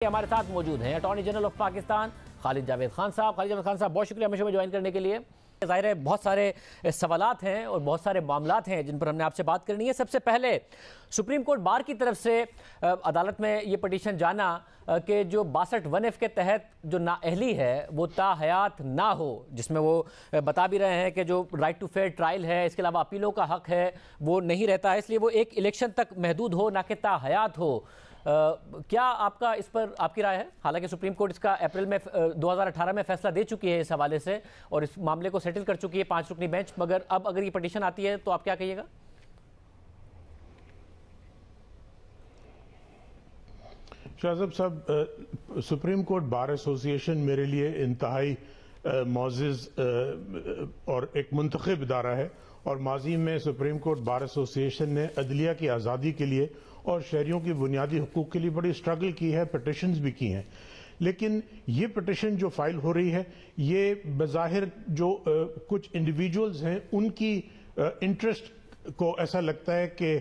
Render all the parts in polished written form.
ہمارے ساتھ موجود ہیں اٹارنی جنرل آف پاکستان خالد جاوید خان صاحب. خالد جاوید خان صاحب بہت شکریہ ہمیں جوائن کرنے کے لیے. ظاہر ہے بہت سارے سوالات ہیں اور بہت سارے معاملات ہیں جن پر ہم نے آپ سے بات کرنی ہے. سب سے پہلے سپریم کورٹ بار کی طرف سے عدالت میں یہ پٹیشن جانا کہ جو 62(1)(f) کے تحت جو نااہلی ہے وہ تا حیات نہ ہو، جس میں وہ بتا بھی رہے ہیں کہ جو رائٹ ٹو فیئر ٹرائل ہے، اس کے علاوہ اپیلوں کا حق ہے، وہ نہیں رہتا ہے، اس لیے وہ ایک الیکشن تک محدود ہو نہ کہ تا حیات ہو. کیا آپ کا اس پر آپ کی رائے ہے؟ حالانکہ سپریم کورٹ اس کا اپریل میں 2018 میں فیصلہ دے چکی ہے اس حوالے سے اور اس معاملے کو سیٹل کر چکی ہے 5 رکنی بینچ، مگر اب اگر یہ پٹیشن آتی ہے تو آپ کیا کہیے گا؟ شاہزب صاحب، سپریم کورٹ بار ایسوسی ایشن میرے لیے انتہائی معزز اور ایک منتخب ادارہ ہے، اور ماضی میں سپریم کورٹ بار ایسوسی ایشن نے عدلیہ کی آزادی کے لیے اور شہریوں کی بنیادی حقوق کے لیے بڑی سٹرگل کی ہے، پٹیشنز بھی کی ہیں. لیکن یہ پٹیشن جو فائل ہو رہی ہے یہ بظاہر جو کچھ انڈیویجولز ہیں ان کی انٹرسٹ کو ایسا لگتا ہے کہ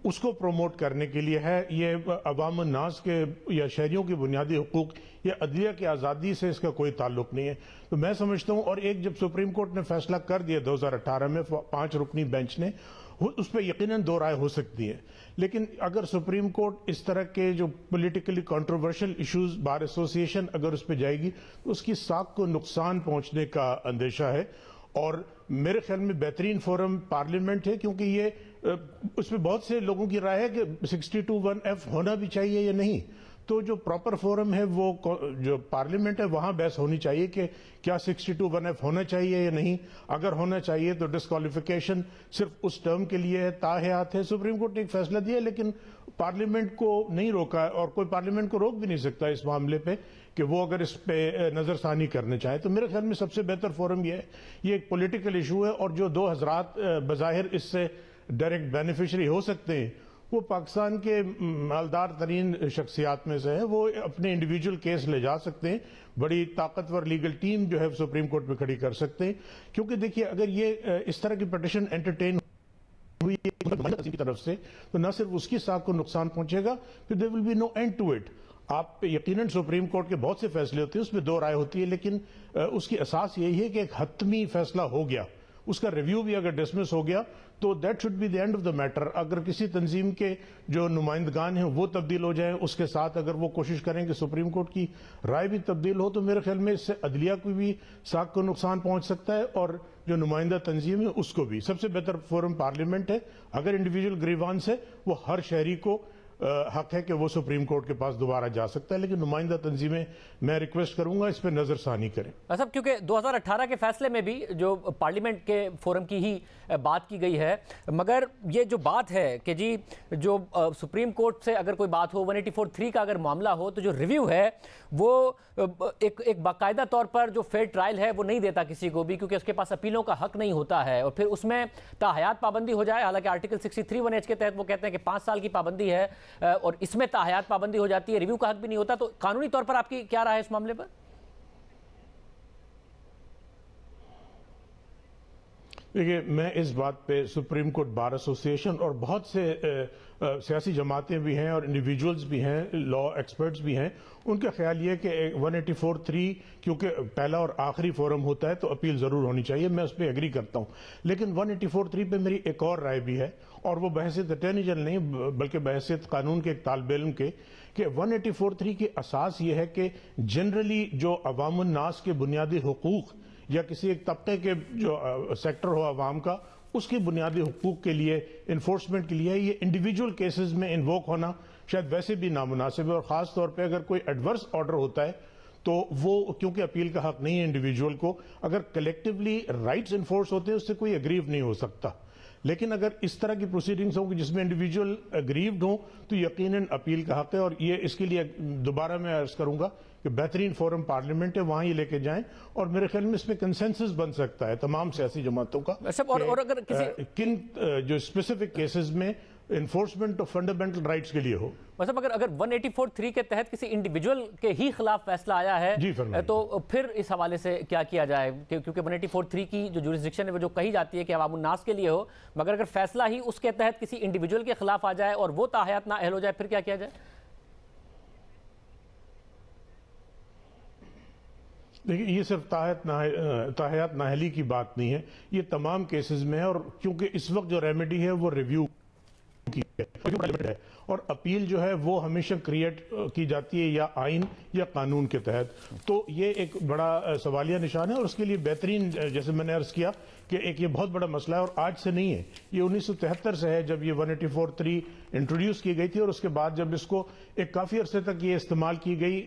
اس کو پروموٹ کرنے کے لیے ہے. یہ عوام الناس کے یا شہریوں کی بنیادی حقوق یا عدلیہ کی آزادی سے اس کا کوئی تعلق نہیں ہے. تو میں سمجھتا ہوں، اور ایک جب سپریم کورٹ نے فیصلہ کر دیا 2018 میں 5 رکنی بینچ نے، اس پہ یقیناً 2 رائے ہو سکتی ہیں. لیکن اگر سپریم کورٹ اس طرح کے جو پولیٹیکلی کنٹروورشل ایشوز بار ایسوسی ایشن اگر اس پہ جائے گی تو اس کی ساکھ کو نقصان پہنچنے کا اندیشہ ہے. اور میرے خیال میں بہترین فورم پارلیمنٹ ہے، کیونکہ یہ اس میں بہت سے لوگوں کی رائے ہے کہ 62(1)(f) ہونا بھی چاہیے یا نہیں. تو جو پراپر فورم ہے وہ جو پارلیمنٹ ہے، وہاں بحث ہونی چاہیے کہ کیا 62(1)(f) ہونا چاہیے یا نہیں. اگر ہونا چاہیے تو ڈسکوالیفیکیشن صرف اس ٹرم کے لیے ہے، تا حیات ہے. سپریم کورٹ نے ایک فیصلہ دیا لیکن پارلیمنٹ کو نہیں روکا، اور کوئی پارلیمنٹ کو روک بھی نہیں سکتا اس معاملے پہ کہ وہ اگر اس پہ نظر ثانی کرنے چاہے. تو میرے خیال میں سب سے بہتر فورم یہ ہے. یہ ایک پولیٹیکل ایشو ہے، اور جو 2 حضرات بظاہر اس سے ڈائریکٹ بینیفیشری ہو سکتے ہیں وہ پاکستان کے مالدار ترین شخصیات میں سے ہیں. وہ اپنے انڈیویجول کیس لے جا سکتے ہیں، بڑی طاقتور لیگل ٹیم جو ہے سپریم کورٹ میں کھڑی کر سکتے ہیں. کیونکہ دیکھیے اگر یہ اس طرح کی پٹیشن انٹرٹین ہوئی کی طرف سے تو نہ صرف اس کی ساکھ کو نقصان پہنچے گا، پھر there will be no end to it. آپ یقیناً سپریم کورٹ کے بہت سے فیصلے ہوتے ہیں، اس میں 2 رائے ہوتی ہے، لیکن اس کی اساس یہی ہے کہ ایک حتمی فیصلہ ہو گیا، اس کا ریویو بھی اگر ڈسمس ہو گیا تو that should be the end of the matter. اگر کسی تنظیم کے جو نمائندگان ہیں وہ تبدیل ہو جائیں، اس کے ساتھ اگر وہ کوشش کریں کہ سپریم کورٹ کی رائے بھی تبدیل ہو، تو میرے خیال میں اس سے عدلیہ کو بھی ساکھ کو نقصان پہنچ سکتا ہے اور جو نمائندہ تنظیم ہے اس کو بھی. سب سے بہتر فورم پارلیمنٹ ہے. اگر انڈیویجول گریوانس ہے، وہ ہر شہری کو حق ہے کہ وہ سپریم کورٹ کے پاس دوبارہ جا سکتا ہے، لیکن نمائندہ تنظیمیں میں ریکویسٹ کروں گا اس پہ نظر ثانی کریں. صاحب کیونکہ 2018 کے فیصلے میں بھی جو پارلیمنٹ کے فورم کی ہی بات کی گئی ہے، مگر یہ جو بات ہے کہ جی جو سپریم کورٹ سے اگر کوئی بات ہو 184(3) کا اگر معاملہ ہو تو جو ریویو ہے وہ ایک باقاعدہ طور پر جو فیئر ٹرائل ہے وہ نہیں دیتا کسی کو بھی، کیونکہ اس کے پاس اپیلوں کا حق نہیں ہوتا ہے، اور پھر اس میں تا حیات پابندی ہو جائے. حالانکہ آرٹیکل 63(1)(h) کے تحت وہ کہتے ہیں کہ 5 سال کی پابندی ہے، اور اس میں تا حیات پابندی ہو جاتی ہے، ریویو کا حق بھی نہیں ہوتا. تو قانونی طور پر آپ کی کیا رائے ہے اس معاملے پر؟ دیکھیے، میں اس بات پہ سپریم کورٹ بار ایسوسی ایشن اور بہت سے سیاسی جماعتیں بھی ہیں اور انڈیویجولز بھی ہیں، لا ایکسپرٹس بھی ہیں، ان کا خیال یہ کہ 184(3) کیونکہ پہلا اور آخری فورم ہوتا ہے تو اپیل ضرور ہونی چاہیے. میں اس پہ ایگری کرتا ہوں، لیکن 184(3) پہ میری ایک اور رائے بھی ہے، اور وہ بحیثیت اٹارنی جنرل نہیں بلکہ بحیثیت قانون کے ایک طالب علم کے، کہ 184(3) کی اساس یہ ہے کہ جنرلی جو عوام الناس کے بنیادی حقوق یا کسی ایک طبقے کے جو سیکٹر ہو عوام کا، اس کی بنیادی حقوق کے لیے انفورسمنٹ کے لیے یہ انڈیویجول کیسز میں انووک ہونا شاید ویسے بھی نامناسب ہے. اور خاص طور پہ اگر کوئی ایڈورس آرڈر ہوتا ہے تو وہ کیونکہ اپیل کا حق نہیں ہے انڈیویجول کو، اگر کلیکٹیولی رائٹس انفورس ہوتے ہیں اس سے کوئی اگریو نہیں ہو سکتا. لیکن اگر اس طرح کی پروسیڈنگز ہوں جس میں انڈیویجول اگریوڈ ہوں تو یقیناً اپیل کا حق ہے. اور یہ اس کے لیے دوبارہ میں عرض کروں گا کہ بہترین فورم پارلیمنٹ ہے، وہاں یہ لے کے جائیں، اور میرے خیال میں اس میں کنسنسس بن سکتا ہے تمام سیاسی جماعتوں کا اور اگر کن جو اسپیسیفک کیسز میں انفورسمنٹ آف فنڈامنٹل رائٹس کے لیے ہو. مطلب اگر 184(3) کے تحت کسی انڈیویجول کے ہی خلاف فیصلہ آیا ہے تو پھر اس حوالے سے کیا کیا جائے؟ کیونکہ 184(3) کی جو جورسڈکشن ہے وہ جو کہی جاتی ہے کہ عوام الناس کے لیے ہو، مگر اگر فیصلہ ہی اس کے تحت کسی انڈیویجول کے خلاف آ جائے اور وہ تا حیات نااہل ہو جائے، پھر کیا کیا جائے؟ دیکھیے یہ صرف تاحیات نااہلی کی بات نہیں ہے، یہ تمام کیسز میں ہے، اور کیونکہ اس وقت جو ریمیڈی ہے وہ ریویو کی ہے، اور اپیل جو ہے وہ ہمیشہ کریٹ کی جاتی ہے یا آئین یا قانون کے تحت، تو یہ ایک بڑا سوالیہ نشان ہے، اور اس کے لیے بہترین جیسے میں نے عرض کیا کہ ایک یہ بہت بڑا مسئلہ ہے، اور آج سے نہیں ہے، یہ 1973 سے ہے جب یہ 184(3) انٹروڈیوس کی گئی تھی، اور اس کے بعد جب اس کو ایک کافی عرصے تک یہ استعمال کی گئی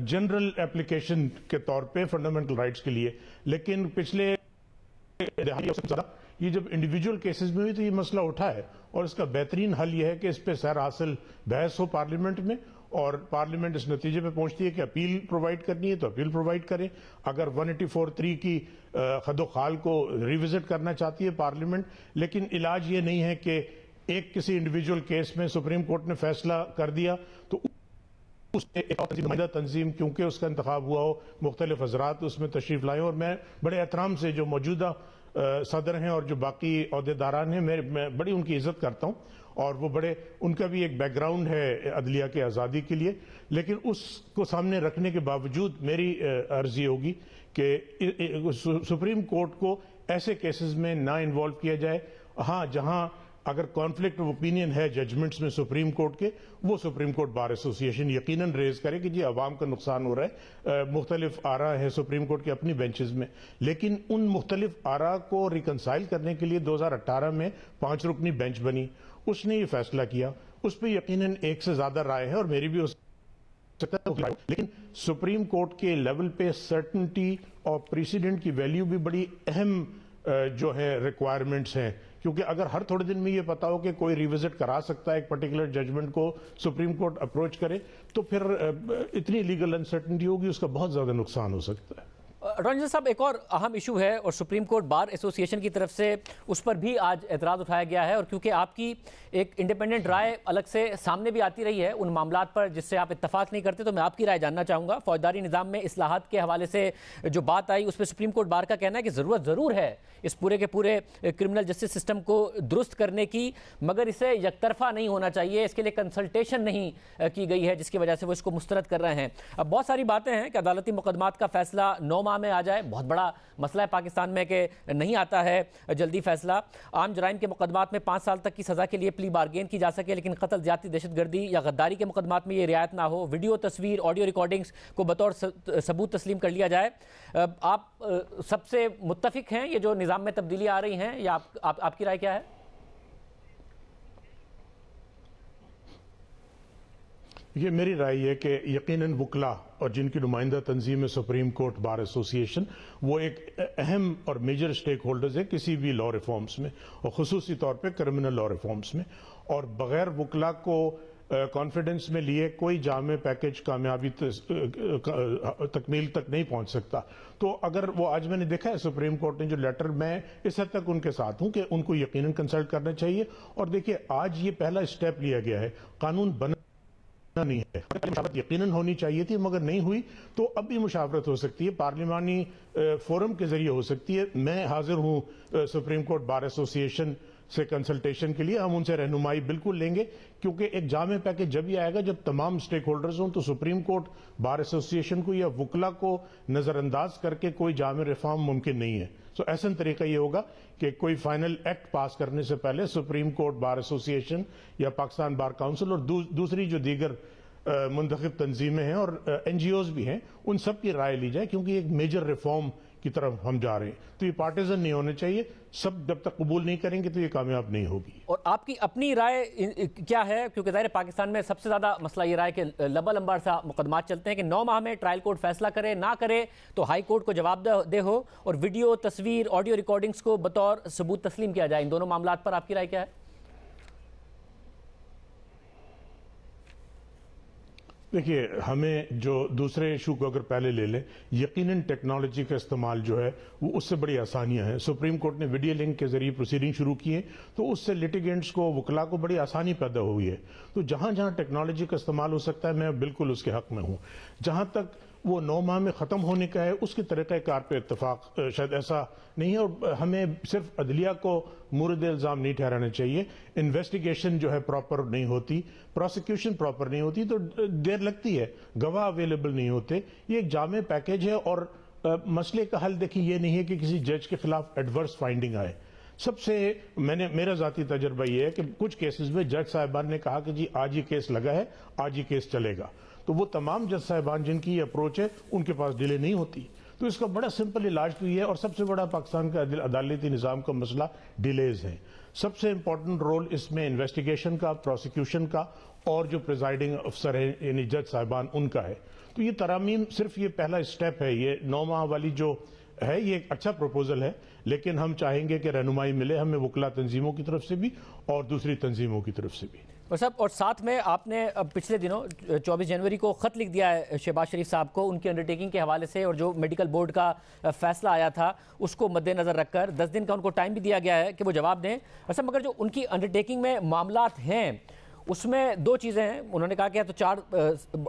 جنرل اپلیکیشن کے طور پہ فنڈامنٹل رائٹس کے لیے، لیکن پچھلے دہائی سے زیادہ یہ جب انڈیویجول کیسز میں ہوئی تو یہ مسئلہ اٹھا ہے، اور اس کا بہترین حل یہ ہے کہ اس پہ سیر حاصل بحث ہو پارلیمنٹ میں، اور پارلیمنٹ اس نتیجے پہ پہنچتی ہے کہ اپیل پرووائڈ کرنی ہے تو اپیل پرووائڈ کرے، اگر 184(3) کی خد و خال کو ریوزٹ کرنا چاہتی ہے پارلیمنٹ، لیکن علاج یہ نہیں ہے کہ ایک کسی انڈیویجول کیس میں سپریم کورٹ نے فیصلہ کر دیا تو اس میں ایک نمائندہ تنظیم کیونکہ اس کا انتخاب ہوا ہو، مختلف حضرات اس میں تشریف لائیں، اور میں بڑے احترام سے جو موجودہ صدر ہیں اور جو باقی عہدیداران ہیں میں بڑی ان کی عزت کرتا ہوں، اور وہ بڑے ان کا بھی ایک بیک گراؤنڈ ہے عدلیہ کے آزادی کے لیے، لیکن اس کو سامنے رکھنے کے باوجود میری عرض یہ ہوگی کہ سپریم کورٹ کو ایسے کیسز میں نہ انوالو کیا جائے، ہاں جہاں اگر کانفلکٹ آف اوپینین ہے ججمنٹس میں سپریم کورٹ کے، وہ سپریم کورٹ بار ایسوسی ایشن یقیناً ریز کرے کہ جی عوام کا نقصان ہو رہا ہے، مختلف آراء ہیں سپریم کورٹ کے اپنی بینچز میں، لیکن ان مختلف آراء کو ریکنسائل کرنے کے لیے 2018 میں 5 رکنی بینچ بنی، اس نے یہ فیصلہ کیا، اس پہ یقیناً ایک سے زیادہ رائے ہے اور میری بھی اس لیکن سپریم کورٹ کے لیول پہ سرٹنٹی اور پریسیڈنٹ کی ویلیو بھی بڑی اہم جو ہے ریکوائرمنٹس ہیں، کیونکہ اگر ہر تھوڑے دن میں یہ پتا ہو کہ کوئی ریوزٹ کرا سکتا ہے ایک پرٹیکولر ججمنٹ کو، سپریم کورٹ اپروچ کرے، تو پھر اتنی لیگل انسرٹنٹی ہوگی، اس کا بہت زیادہ نقصان ہو سکتا ہے۔ رنجن صاحب ایک اور اہم ایشو ہے اور سپریم کورٹ بار ایسوسی ایشن کی طرف سے اس پر بھی آج اعتراض اٹھایا گیا ہے، اور کیونکہ آپ کی ایک انڈیپینڈنٹ رائے الگ سے سامنے بھی آتی رہی ہے ان معاملات پر جس سے آپ اتفاق نہیں کرتے، تو میں آپ کی رائے جاننا چاہوں گا۔ فوجداری نظام میں اصلاحات کے حوالے سے جو بات آئی اس پہ سپریم کورٹ بار کا کہنا ہے کہ ضرورت ضرور ہے اس پورے کے پورے کرمنل جسٹس سسٹم کو درست کرنے کی، مگر اسے یک طرفہ نہیں ہونا چاہیے، اس کے لیے کنسلٹیشن نہیں کی گئی ہے جس کی وجہ سے وہ اس کو مسترد کر رہے ہیں۔ اب بہت ساری باتیں ہیں کہ عدالتی مقدمات کا فیصلہ 9 ماہ میں آ جائے، بہت بڑا مسئلہ ہے پاکستان میں کہ نہیں آتا ہے جلدی فیصلہ، عام جرائم کے مقدمات میں 5 سال تک کی سزا کے لیے پلی بارگین کی جا سکے، لیکن قتل، زیادتی، دہشت گردی یا غداری کے مقدمات میں یہ رعایت نہ ہو، ویڈیو، تصویر، آڈیو ریکارڈنگز کو بطور ثبوت تسلیم کر لیا جائے۔ آپ سب سے متفق ہیں یہ جو نظام میں تبدیلیاں آ رہی ہیں، یا آپ کی رائے کیا ہے؟ یہ میری رائے ہے کہ یقیناً وکلا اور جن کی نمائندہ تنظیم ہے سپریم کورٹ بار ایسوسی ایشن، وہ ایک اہم اور میجر سٹیک ہولڈرز ہیں کسی بھی لا ریفارمز میں، اور خصوصی طور پہ کرمنل لا ریفارمز میں، اور بغیر وکلا کو کانفیڈنس میں لیے کوئی جامع پیکج کامیابی تکمیل تک نہیں پہنچ سکتا۔ تو اگر وہ آج میں نے دیکھا ہے سپریم کورٹ نے جو لیٹر، میں اس حد تک ان کے ساتھ ہوں کہ ان کو یقیناً کنسلٹ کرنا چاہیے، اور دیکھیے آج یہ پہلا اسٹیپ لیا گیا ہے، قانون بنا نہیں ہے، مشاورت یقیناً ہونی چاہیے تھی مگر نہیں ہوئی، تو اب بھی مشاورت ہو سکتی ہے، پارلیمانی فورم کے ذریعے ہو سکتی ہے۔ میں حاضر ہوں سپریم کورٹ بار ایسوسی ایشن سے کنسلٹیشن کے لیے، ہم ان سے رہنمائی بالکل لیں گے، کیونکہ ایک جامع پیکج جب یہ آئے گا جب تمام سٹیک ہولڈرز ہوں، تو سپریم کورٹ بار ایسوسی ایشن کو یا وکلا کو نظر انداز کر کے کوئی جامع ریفارم ممکن نہیں ہے۔ سو ایسا طریقہ یہ ہوگا کہ کوئی فائنل ایکٹ پاس کرنے سے پہلے سپریم کورٹ بار ایسوسی ایشن یا پاکستان بار کاؤنسل اور دوسری جو دیگر منتخب تنظیمیں ہیں اور این جی اوز بھی ہیں، ان سب کی رائے لی جائے، کیونکہ ایک میجر ریفارم کی طرف ہم جا رہے ہیں، تو یہ پارٹیزن نہیں ہونے چاہیے، سب جب تک قبول نہیں کریں گے تو یہ کامیاب نہیں ہوگی۔ اور آپ کی اپنی رائے کیا ہے؟ کیونکہ ظاہر پاکستان میں سب سے زیادہ مسئلہ یہ رہا ہے کہ لمبا لمبا سا مقدمات چلتے ہیں کہ 9 ماہ میں ٹرائل کورٹ فیصلہ کرے، نہ کرے تو ہائی کورٹ کو جواب دہ ہو، اور ویڈیو، تصویر، آڈیو ریکارڈنگز کو بطور ثبوت تسلیم کیا جائے۔ ان دونوں معاملات پر آپ کی رائے کیا ہے؟ دیکھیے، ہمیں جو دوسرے ایشو کو اگر پہلے لے لیں، یقیناً ٹیکنالوجی کا استعمال جو ہے وہ اس سے بڑی آسانیاں ہیں۔ سپریم کورٹ نے ویڈیو لنک کے ذریعے پروسیڈنگ شروع کی ہے، تو اس سے لیٹیگنٹس کو، وکلا کو بڑی آسانی پیدا ہوئی ہے۔ تو جہاں جہاں ٹیکنالوجی کا استعمال ہو سکتا ہے میں بالکل اس کے حق میں ہوں۔ جہاں تک وہ 9 ماہ میں ختم ہونے کا ہے، اس کے طریقہ کار پہ اتفاق شاید ایسا نہیں ہے، اور ہمیں صرف عدلیہ کو مورد الزام نہیں ٹھہرانا چاہیے۔ انویسٹیگیشن جو ہے پراپر نہیں ہوتی، پروسیکیوشن پراپر نہیں ہوتی تو دیر لگتی ہے، گواہ اویلیبل نہیں ہوتے۔ یہ ایک جامع پیکیج ہے، اور مسئلے کا حل دیکھیں یہ نہیں ہے کہ کسی جج کے خلاف ایڈورس فائنڈنگ آئے۔ سب سے میرا ذاتی تجربہ یہ ہے کہ کچھ کیسز میں جج صاحبان نے کہا کہ جی آج یہ کیس لگا ہے، آج یہ کیس چلے گا، تو وہ تمام جج صاحبان جن کی یہ اپروچ ہے ان کے پاس ڈیلے نہیں ہوتی۔ تو اس کا بڑا سمپل علاج تو یہ ہے، اور سب سے بڑا پاکستان کا عدالتی نظام کا مسئلہ ڈیلیز ہے۔ سب سے امپورٹنٹ رول اس میں انویسٹیگیشن کا، پروسیکیوشن کا، اور جو پریزائڈنگ افسر ہے یعنی جج صاحبان ان کا ہے۔ تو یہ ترامیم صرف یہ پہلا اسٹیپ ہے، یہ 9 ماہ والی جو ہے یہ ایک اچھا پروپوزل ہے، لیکن ہم چاہیں گے کہ رہنمائی ملے ہمیں وکلا تنظیموں کی طرف سے بھی اور دوسری تنظیموں کی طرف سے بھی۔ اور ساتھ میں آپ نے پچھلے دنوں 24 جنوری کو خط لکھ دیا ہے شہباز شریف صاحب کو ان کی انڈرٹیکنگ کے حوالے سے، اور جو میڈیکل بورڈ کا فیصلہ آیا تھا اس کو مد نظر رکھ کر 10 دن کا ان کو ٹائم بھی دیا گیا ہے کہ وہ جواب دیں۔ ویسے مگر جو ان کی انڈرٹیکنگ میں معاملات ہیں اس میں 2 چیزیں ہیں، انہوں نے کہا کہ یا تو 4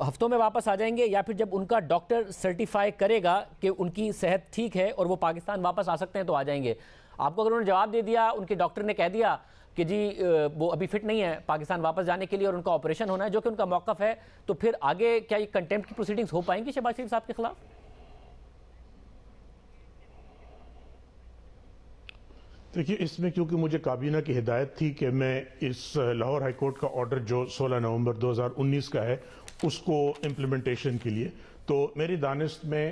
ہفتوں میں واپس آ جائیں گے، یا پھر جب ان کا ڈاکٹر سرٹیفائی کرے گا کہ ان کی صحت ٹھیک ہے اور وہ پاکستان واپس آ سکتے ہیں تو آ جائیں گے۔ آپ کو اگر انہوں نے جواب دے دیا، ان کے ڈاکٹر نے کہہ دیا کہ جی وہ ابھی فٹ نہیں ہے پاکستان واپس جانے کے لیے اور ان کا آپریشن ہونا ہے جو کہ ان کا موقف ہے، تو پھر آگے کیا یہ کنٹیمپٹ کی پروسیڈنگز ہو پائیں گی شہباز شریف صاحب کے خلاف؟ دیکھیے اس میں کیونکہ مجھے کابینہ کی ہدایت تھی کہ میں اس لاہور ہائی کورٹ کا آرڈر جو 16 نومبر 2019 کا ہے اس کو امپلیمنٹیشن کے لیے، تو میری دانست میں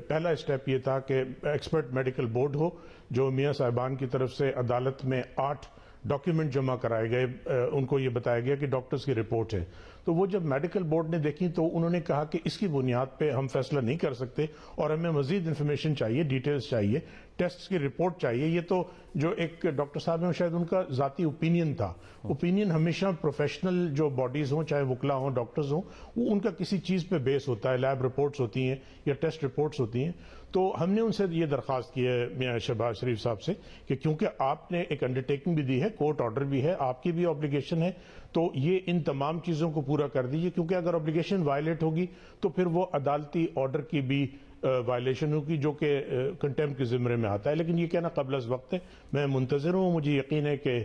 پہلا اسٹیپ یہ تھا کہ ایکسپرٹ میڈیکل بورڈ ہو، جو میاں صاحبان کی طرف سے عدالت میں 8 ڈاکیومنٹ جمع کرائے گئے، ان کو یہ بتایا گیا کہ ڈاکٹرز کی رپورٹ ہے، تو وہ جب میڈیکل بورڈ نے دیکھی تو انہوں نے کہا کہ اس کی بنیاد پہ ہم فیصلہ نہیں کر سکتے اور ہمیں مزید انفارمیشن چاہیے، ڈیٹیلز چاہیے، ٹیسٹ کی رپورٹ چاہیے۔ یہ تو جو ایک ڈاکٹر صاحب ہیں شاید ان کا ذاتی اوپینین تھا، اوپینین ہمیشہ پروفیشنل جو باڈیز ہوں چاہے وکلا ہوں ڈاکٹرز ہوں، وہ ان کا کسی چیز پہ بیس ہوتا ہے، لیب رپورٹس ہوتی ہیں یا ٹیسٹ رپورٹس ہوتی ہیں۔ تو ہم نے ان سے یہ درخواست کی ہے میاں شہباز شریف صاحب سے کہ کیونکہ آپ نے ایک انڈرٹیکنگ بھی دی ہے، کورٹ آرڈر بھی ہے، آپ کی بھی آبلیگیشن ہے، تو یہ ان تمام چیزوں کو پورا کر دیجیے، کیونکہ اگر آبلیگیشن وائلیٹ ہوگی تو پھر وہ عدالتی آرڈر کی بھی وائلیشن ہوگی جو کہ کنٹیمپٹ کے زمرے میں آتا ہے۔ لیکن یہ کہنا قبل از وقت ہے، میں منتظر ہوں، مجھے یقین ہے کہ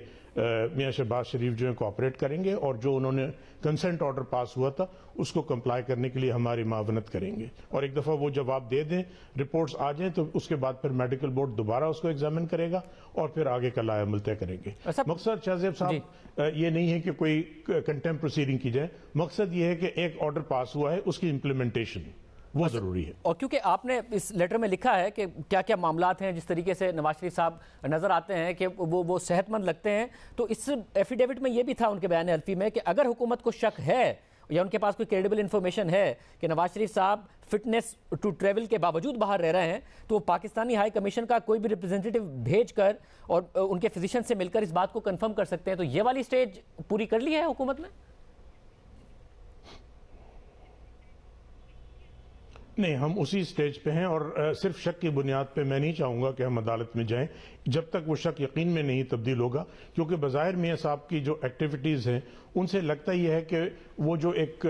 میاں شہباز شریف جو ہے کوآپریٹ کریں گے اور جو انہوں نے کنسنٹ آرڈر پاس ہوا تھا اس کو کمپلائی کرنے کے لیے ہماری معاونت کریں گے، اور ایک دفعہ وہ جواب دے دیں، رپورٹس آ جائیں، تو اس کے بعد پھر میڈیکل بورڈ دوبارہ اس کو ایگزامن کرے گا اور پھر آگے کا لائحہ عمل طے کریں گے۔ مقصد شاہزیب صاحب یہ نہیں ہے کہ کوئی کنٹیمپٹ پروسیڈنگ کی جائے، مقصد یہ ہے کہ ایک آرڈر پاس ہوا ہے اس کی امپلیمنٹیشن وہ ضروری ہے۔ اور کیونکہ آپ نے اس لیٹر میں لکھا ہے کہ کیا کیا معاملات ہیں، جس طریقے سے نواز شریف صاحب نظر آتے ہیں کہ وہ صحت مند لگتے ہیں، تو اس ایفیڈیوٹ میں یہ بھی تھا ان کے بیان حلفی میں کہ اگر حکومت کو شک ہے یا ان کے پاس کوئی کریڈیبل انفارمیشن ہے کہ نواز شریف صاحب فٹنس ٹو ٹریول کے باوجود باہر رہ رہے ہیں، تو وہ پاکستانی ہائی کمیشن کا کوئی بھی ریپرزینٹیٹیو بھیج کر اور ان کے فزیشین سے مل کر اس بات کو کنفرم کر سکتے ہیں۔ تو یہ والی سٹیج پوری کر لی ہے حکومت نے؟ نہیں، ہم اسی سٹیج پہ ہیں، اور صرف شک کی بنیاد پہ میں نہیں چاہوں گا کہ ہم عدالت میں جائیں جب تک وہ شک یقین میں نہیں تبدیل ہوگا، کیونکہ بظاہر میاں صاحب کی جو ایکٹیویٹیز ہیں ان سے لگتا یہ ہے کہ وہ جو ایک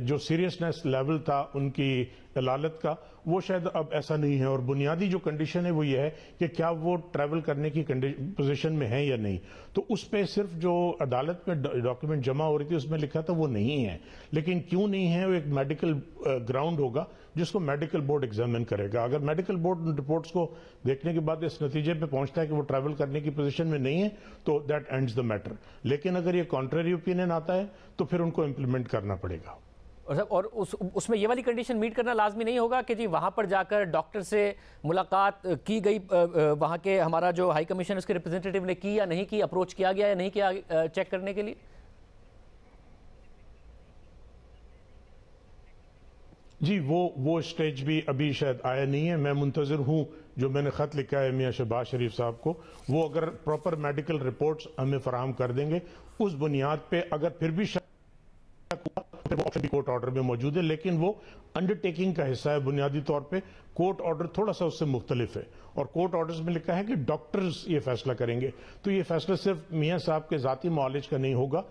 جو سیریسنس لیول تھا ان کی علالت کا وہ شاید اب ایسا نہیں ہے، اور بنیادی جو کنڈیشن ہے وہ یہ ہے کہ کیا وہ ٹریول کرنے کی پوزیشن میں ہیں یا نہیں، تو اس پہ صرف جو عدالت میں ڈاکیومنٹ جمع ہو رہی تھی اس میں لکھا تھا وہ نہیں ہے، لیکن کیوں نہیں ہے وہ ایک میڈیکل گراؤنڈ ہوگا جس کو میڈیکل بورڈ ایگزامن کرے گا۔ اگر میڈیکل بورڈ رپورٹس کو دیکھنے کے بعد اس نتیجے پہ پہنچتا ہے کہ وہ ٹریول کرنے کی پوزیشن میں نہیں ہے تو دیٹ اینڈز دا میٹر، لیکن اگر یہ کانٹریری اوپینین آتا ہے تو پھر ان کو امپلیمنٹ کرنا پڑے گا۔ اور اس میں یہ والی کنڈیشن میٹ کرنا لازمی نہیں ہوگا کہ جی وہاں پر جا کر ڈاکٹر سے ملاقات کی گئی، وہاں کے ہمارا جو ہائی کمیشن اس کے ریپرزینٹیٹیو نے کی یا نہیں کی، اپروچ کیا گیا یا نہیں کیا چیک کرنے کے لیے؟ جی وہ اسٹیج بھی ابھی شاید آیا نہیں ہے، میں منتظر ہوں جو میں نے خط لکھا ہے میاں شہباز شریف صاحب کو، وہ اگر پراپر میڈیکل رپورٹس ہمیں فراہم کر دیں گے اس بنیاد پہ اگر پھر بھی پھر وہ آپشن بھی کورٹ آرڈر میں موجود ہے، لیکن وہ انڈرٹیکنگ کا حصہ ہے بنیادی طور پہ، کورٹ آرڈر تھوڑا سا اس سے مختلف ہے، اور کورٹ آرڈرز میں لکھا ہے کہ ڈاکٹرز یہ فیصلہ کریں گے، تو یہ فیصلہ صرف میاں صاحب کے ذاتی معالج کا نہیں ہوگا،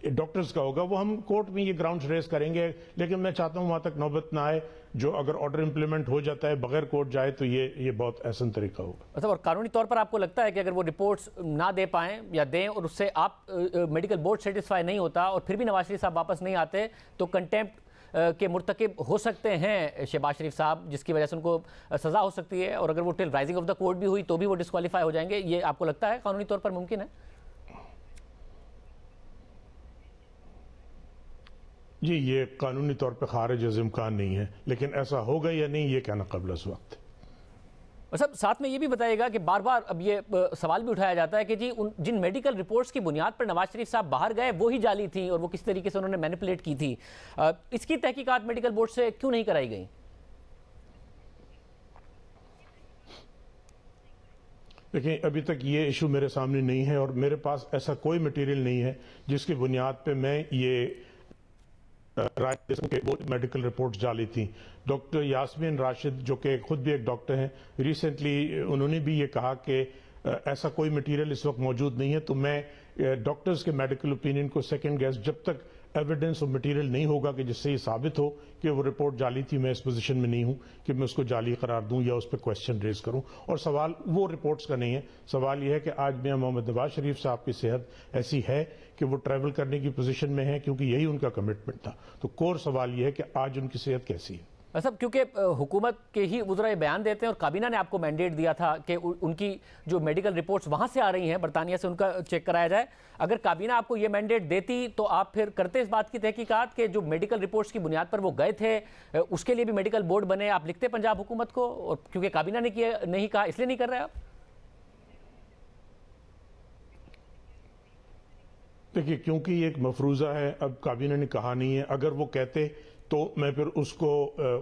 ڈاکٹرز کا ہوگا وہ ہم کورٹ میں یہ گراؤنڈز ریز کریں گے، لیکن میں چاہتا ہوں وہاں تک نوبت نہ آئے. جو اگر آرڈر امپلیمنٹ ہو جاتا ہے بغیر کورٹ جائے تو یہ بہت احسن طریقہ ہوگا. مطلب اور قانونی طور پر آپ کو لگتا ہے کہ اگر وہ رپورٹس نہ دے پائیں یا دیں اور اس سے آپ میڈیکل بورڈ سیٹسفائی نہیں ہوتا اور پھر بھی نواز شریف صاحب واپس نہیں آتے تو کنٹیمپٹ کے مرتکب ہو سکتے ہیں شہباز شریف صاحب، جس کی وجہ سے ان کو سزا ہو سکتی ہے، اور اگر وہ ٹل رائزنگ آف دا کورٹ بھی ہوئی تو بھی وہ ڈسکوالیفائی ہو جائیں گے؟ یہ آپ کو لگتا ہے قانونی طور پر ممکن ہے؟ جی یہ قانونی طور پہ خارج از امکان نہیں ہے، لیکن ایسا ہوگا یا نہیں یہ کہنا قبل از وقت. صاحب ساتھ میں یہ بھی بتائیے گا کہ بار بار اب یہ سوال بھی اٹھایا جاتا ہے کہ جی جن میڈیکل رپورٹس کی بنیاد پر نواز شریف صاحب باہر گئے وہی جعلی تھیں اور وہ کس طریقے سے انہوں نے مینیپولیٹ کی تھی، اس کی تحقیقات میڈیکل بورڈ سے کیوں نہیں کرائی گئی؟ دیکھیں ابھی تک یہ ایشو میرے سامنے نہیں ہے اور میرے پاس ایسا کوئی مٹیریل نہیں ہے جس کی بنیاد پہ میں یہ رائے دے سکوں کہ وہ میڈیکل رپورٹس جعلی تھیں. ڈاکٹر یاسمین راشد جو کہ خود بھی ایک ڈاکٹر ہیں، ریسنٹلی انہوں نے بھی یہ کہا کہ ایسا کوئی مٹیریل اس وقت موجود نہیں ہے. تو میں ڈاکٹرز کے میڈیکل اوپینین کو سیکنڈ گیس جب تک ایویڈنس اور مٹیریل نہیں ہوگا کہ جس سے یہ ثابت ہو کہ وہ رپورٹ جعلی تھی، میں اس پوزیشن میں نہیں ہوں کہ میں اس کو جعلی قرار دوں یا اس پہ کویسچن ریز کروں. اور سوال وہ رپورٹس کا نہیں ہے، سوال یہ ہے کہ آج میاں محمد نواز شریف صاحب کی صحت ایسی ہے کہ وہ ٹریول کرنے کی پوزیشن میں ہے کیونکہ یہی ان کا کمٹمنٹ تھا. تو کور سوال یہ ہے کہ آج ان کی صحت کیسی ہے. صاحب کیونکہ حکومت کے ہی وزراء بیان دیتے ہیں اور کابینہ نے آپ کو مینڈیٹ دیا تھا کہ ان کی جو میڈیکل رپورٹس وہاں سے آ رہی ہیں برطانیہ سے ان کا چیک کرایا جائے. اگر کابینہ آپ کو یہ مینڈیٹ دیتی تو آپ پھر کرتے اس بات کی تحقیقات کہ جو میڈیکل رپورٹس کی بنیاد پر وہ گئے تھے اس کے لیے بھی میڈیکل بورڈ بنے، آپ لکھتے پنجاب حکومت کو؟ اور کیونکہ کابینہ نے نہیں کہا اس لیے نہیں کر رہے آپ؟ دیکھیے کیونکہ یہ ایک مفروضہ ہے، اب کابینہ نے کہا نہیں ہے. اگر وہ کہتے تو میں پھر اس کو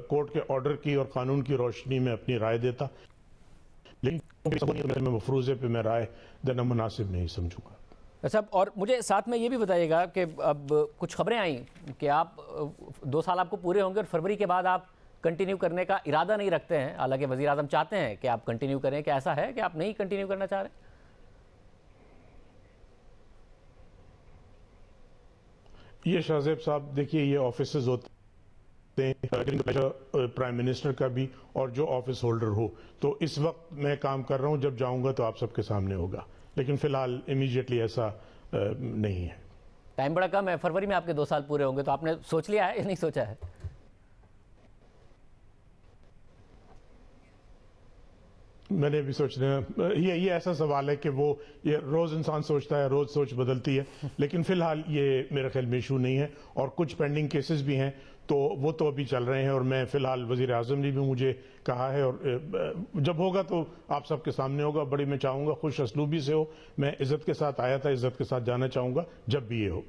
کورٹ کے آرڈر کی اور قانون کی روشنی میں اپنی رائے دیتا، لیکن مفروضے پہ میں رائے دینا مناسب نہیں سمجھوں گا. صاحب اور مجھے ساتھ میں یہ بھی بتائیے گا کہ اب کچھ خبریں آئیں کہ آپ 2 سال آپ کو پورے ہوں گے اور فروری کے بعد آپ کنٹینیو کرنے کا ارادہ نہیں رکھتے ہیں، حالانکہ وزیر اعظم چاہتے ہیں کہ آپ کنٹینیو کریں. کہ ایسا ہے کہ آپ نہیں کنٹینیو کرنا چاہ رہے؟ یہ شاہزیب صاحب دیکھیے یہ آفیسز ہوتے ہیں پرائم منسٹر کا بھی اور جو آفس ہولڈر ہو، تو اس وقت میں کام کر رہا ہوں، جب جاؤں گا تو آپ سب کے سامنے ہوگا، لیکن فی الحال امیجیٹلی ایسا نہیں ہے. ٹائم بڑا کم ہے، فروری میں آپ کے 2 سال پورے ہوں گے، تو آپ نے سوچ لیا ہے یا نہیں سوچا ہے؟ میں نے بھی سوچنا یہ ایسا سوال ہے کہ وہ یہ روز انسان سوچتا ہے، روز سوچ بدلتی ہے، لیکن فی الحال یہ میرے خیال میں ایشو نہیں ہے. اور کچھ پینڈنگ کیسز بھی ہیں تو وہ تو ابھی چل رہے ہیں، اور میں فی الحال وزیر اعظم نے بھی مجھے کہا ہے اور جب ہوگا تو آپ سب کے سامنے ہوگا. بڑی میں چاہوں گا خوش اسلوبی سے ہو، میں عزت کے ساتھ آیا تھا، عزت کے ساتھ جانا چاہوں گا جب بھی یہ ہو.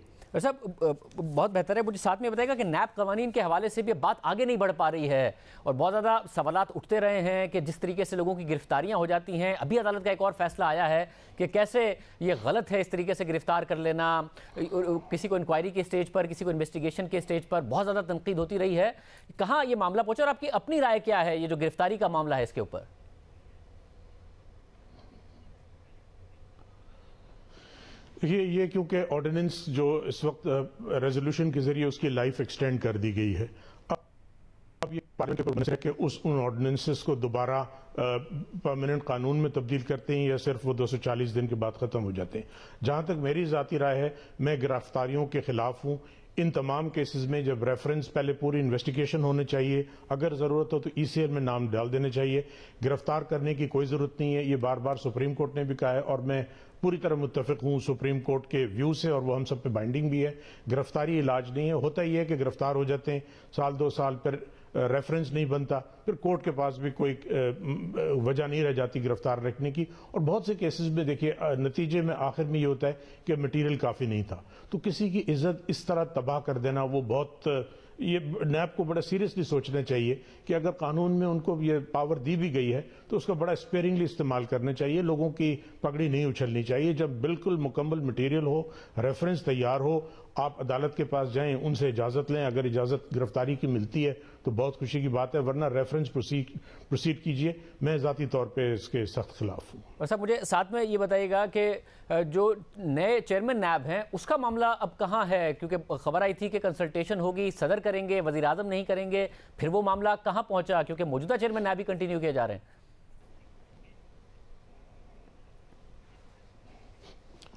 صاحب بہت بہتر ہے، مجھے ساتھ میں بتائے گا کہ نیب قوانین کے حوالے سے بھی بات آگے نہیں بڑھ پا رہی ہے اور بہت زیادہ سوالات اٹھتے رہے ہیں کہ جس طریقے سے لوگوں کی گرفتاریاں ہو جاتی ہیں. ابھی عدالت کا ایک اور فیصلہ آیا ہے کہ کیسے یہ غلط ہے اس طریقے سے گرفتار کر لینا، کسی کو انکوائری کے سٹیج پر، کسی کو انویسٹیگیشن کے سٹیج پر. بہت زیادہ تنقید ہوتی رہی ہے. کہاں یہ معاملہ پہنچا اور آپ کی اپنی رائے کیا ہے یہ جو گرفتاری کا معاملہ ہے اس کے اوپر؟ یہ کیونکہ آرڈیننس جو اس وقت ریزولوشن کے ذریعے اس کی لائف ایکسٹینڈ کر دی گئی ہے، اب یہ پارلیمنٹ ہے کہ ان آرڈیننسز کو دوبارہ پرماننٹ قانون میں تبدیل کرتے ہیں یا صرف وہ 240 دن کے بعد ختم ہو جاتے ہیں. جہاں تک میری ذاتی رائے ہے میں گرفتاریوں کے خلاف ہوں. ان تمام کیسز میں جب ریفرنس پہلے پوری انویسٹیگیشن ہونے چاہیے، اگر ضرورت ہو تو ECL میں نام ڈال دینے چاہیے. گرفتار کرنے کی کوئی ضرورت نہیں ہے، یہ بار بار سپریم کورٹ نے بھی کہا ہے اور میں پوری طرح متفق ہوں سپریم کورٹ کے ویو سے، اور وہ ہم سب پہ بائنڈنگ بھی ہے. گرفتاری علاج نہیں ہے. ہوتا یہ ہے کہ گرفتار ہو جاتے ہیں، 1-2 سال پھر ریفرنس نہیں بنتا، پھر کورٹ کے پاس بھی کوئی وجہ نہیں رہ جاتی گرفتار رکھنے کی. اور بہت سے کیسز میں دیکھیے نتیجے میں آخر میں یہ ہوتا ہے کہ مٹیریل کافی نہیں تھا. تو کسی کی عزت اس طرح تباہ کر دینا وہ بہت، یہ نیب کو بڑا سیریسلی سوچنا چاہیے کہ اگر قانون میں ان کو یہ پاور دی بھی گئی ہے تو اس کا بڑا اسپیئرنگلی استعمال کرنا چاہیے. لوگوں کی پگڑی نہیں اچھلنی چاہیے. جب بالکل مکمل مٹیریل ہو، ریفرنس تیار ہو، آپ عدالت کے پاس جائیں، ان سے اجازت لیں. اگر اجازت گرفتاری کی ملتی ہے تو بہت خوشی کی بات ہے، ورنہ ریفرنس پروسیڈ کیجئے، میں ذاتی طور پہ اس کے سخت خلاف ہوں۔ اور صاحب مجھے ساتھ میں یہ بتائیے گا کہ جو نئے چیئرمین نیب ہیں اس کا معاملہ اب کہاں ہے؟ کیونکہ خبر آئی تھی کہ کنسلٹیشن ہوگی، صدر کریں گے، وزیر اعظم نہیں کریں گے، پھر وہ معاملہ کہاں پہنچا؟ کیونکہ موجودہ چیئرمین نیب بھی کنٹینیو کیے جا رہے ہیں۔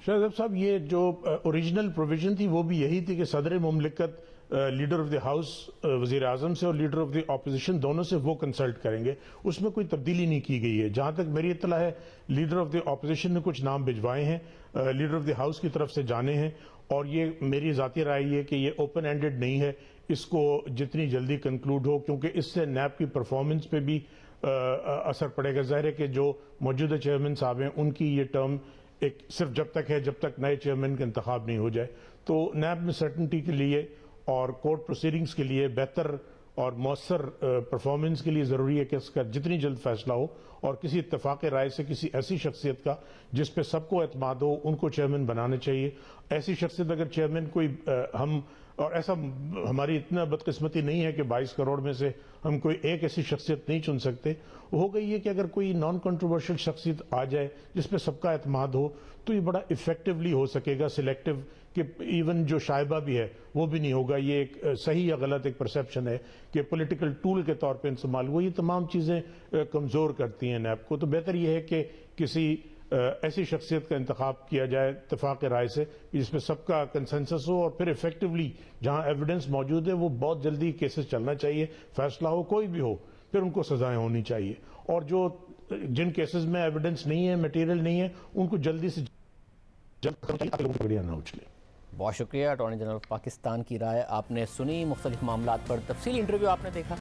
شاہزب صاحب، یہ جو اوریجنل پروویژن تھی وہ بھی یہی تھی کہ صدر مملکت لیڈر آف دی ہاؤس وزیر اعظم سے اور لیڈر آف دی اپوزیشن دونوں سے وہ کنسلٹ کریں گے، اس میں کوئی تبدیلی نہیں کی گئی ہے۔ جہاں تک میری اطلاع ہے لیڈر آف دی اپوزیشن نے کچھ نام بھجوائے ہیں، لیڈر آف دی ہاؤس کی طرف سے جانے ہیں، اور یہ میری ذاتی رائے یہ کہ یہ اوپن اینڈڈ نہیں ہے، اس کو جتنی جلدی کنکلوڈ ہو، کیونکہ اس سے نیب کی پرفارمنس پہ بھی اثر پڑے گا۔ ظاہر ہے کہ جو موجودہ چیئرمین صاحب ہیں ان کی یہ ٹرم ایک صرف جب تک ہے جب تک نئے چیئرمین کا انتخاب نہیں ہو جائے، تو نیب میں سرٹنٹی کے لیے اور کورٹ پروسیڈنگز کے لیے بہتر اور مؤثر پرفارمنس کے لیے ضروری ہے کہ اس کا جتنی جلد فیصلہ ہو، اور کسی اتفاق رائے سے کسی ایسی شخصیت کا جس پہ سب کو اعتماد ہو ان کو چیئرمین بنانا چاہیے۔ ایسی شخصیت اگر چیئرمین کوئی اور ایسا ہماری اتنا بدقسمتی نہیں ہے کہ 22 کروڑ میں سے ہم کوئی ایک ایسی شخصیت نہیں چن سکتے، ہو گئی ہے کہ اگر کوئی نان کنٹروورشل شخصیت آ جائے جس پہ سب کا اعتماد ہو تو یہ بڑا افیکٹولی ہو سکے گا، سلیکٹو، کہ ایون جو شائبہ بھی ہے وہ بھی نہیں ہوگا۔ یہ ایک صحیح یا غلط ایک پرسیپشن ہے کہ پولیٹیکل ٹول کے طور پہ استعمال ہوا، یہ تمام چیزیں کمزور کرتی ہیں نیب کو۔ تو بہتر یہ ہے کہ کسی ایسی شخصیت کا انتخاب کیا جائے اتفاق رائے سے جس پہ سب کا کنسنسس ہو، اور پھر ایفیکٹولی جہاں ایویڈنس موجود ہے وہ بہت جلدی کیسز چلنا چاہیے، فیصلہ ہو کوئی بھی ہو، پھر ان کو سزائیں ہونی چاہیے، اور جو جن کیسز میں ایویڈنس نہیں ہے، میٹیریل نہیں ہے، ان کو جلدی سے جلد کرنا چاہیے تاکہ لوگوں کی گڑیاں نہ اچھلے۔ بہت شکریہ اٹارنی جنرل آف پاکستان کی رائے آپ نے سنی، مختلف معاملات پر تفصیلی انٹرویو آپ نے دیکھا۔